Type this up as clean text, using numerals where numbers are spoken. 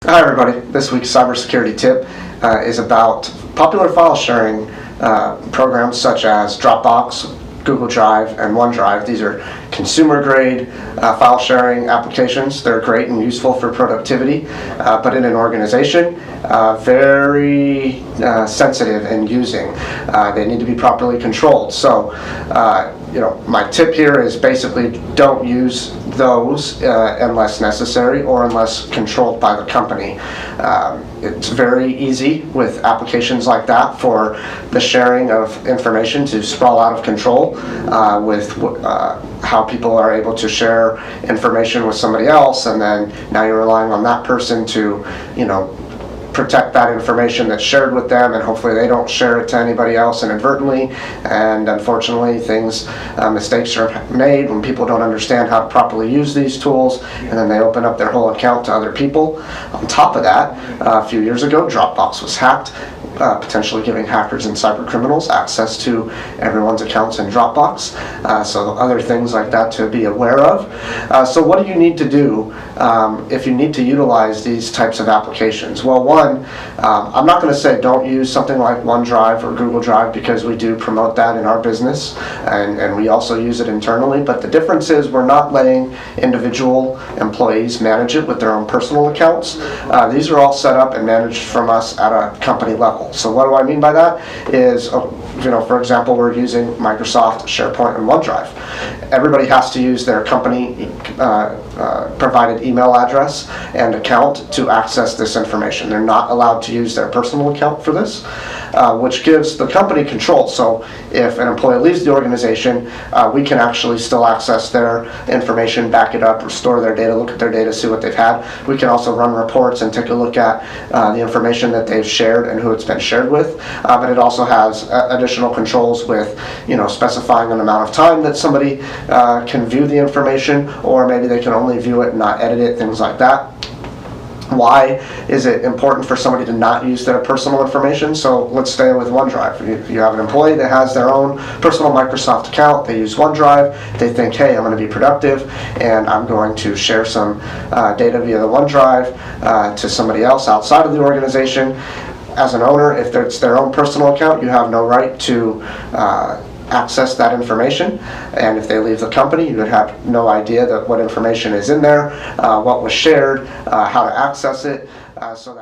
Hi everybody, this week's cybersecurity tip is about popular file sharing programs such as Dropbox, Google Drive, and OneDrive. These are consumer grade file sharing applications. They're great and useful for productivity, but in an organization, very sensitive in using. They need to be properly controlled. So, my tip here is basically don't use those unless necessary or unless controlled by the company. It's very easy with applications like that for the sharing of information to sprawl out of control with how people are able to share information with somebody else, and then now you're relying on that person to, protect that information that's shared with them, and hopefully they don't share it to anybody else inadvertently. And unfortunately, mistakes are made when people don't understand how to properly use these tools, and then they open up their whole account to other people. On top of that, a few years ago, Dropbox was hacked, potentially giving hackers and cyber criminals access to everyone's accounts in Dropbox. So other things like that to be aware of. So what do you need to do if you need to utilize these types of applications? Well, one, I'm not going to say don't use something like OneDrive or Google Drive, because we do promote that in our business, and we also use it internally. But the difference is we're not letting individual employees manage it with their own personal accounts. These are all set up and managed from us at a company level. So what do I mean by that is, for example, we're using Microsoft, SharePoint, and OneDrive. Everybody has to use their company provided email address and account to access this information. They're not allowed to use their personal account for this, which gives the company control. So if an employee leaves the organization, we can actually still access their information, back it up, restore their data, look at their data, see what they've had. We can also run reports and take a look at the information that they've shared and who it's been shared with. But it also has additional controls with, specifying an amount of time that somebody can view the information, or maybe they can only view it and not edit it, things like that. Why is it important for somebody to not use their personal information? So let's stay with OneDrive. If you have an employee that has their own personal Microsoft account, they use OneDrive, they think, hey, I'm going to be productive and I'm going to share some data via the OneDrive to somebody else outside of the organization. As an owner, if it's their own personal account, you have no right to access that information, and if they leave the company, you would have no idea that what information is in there, what was shared, how to access it, so that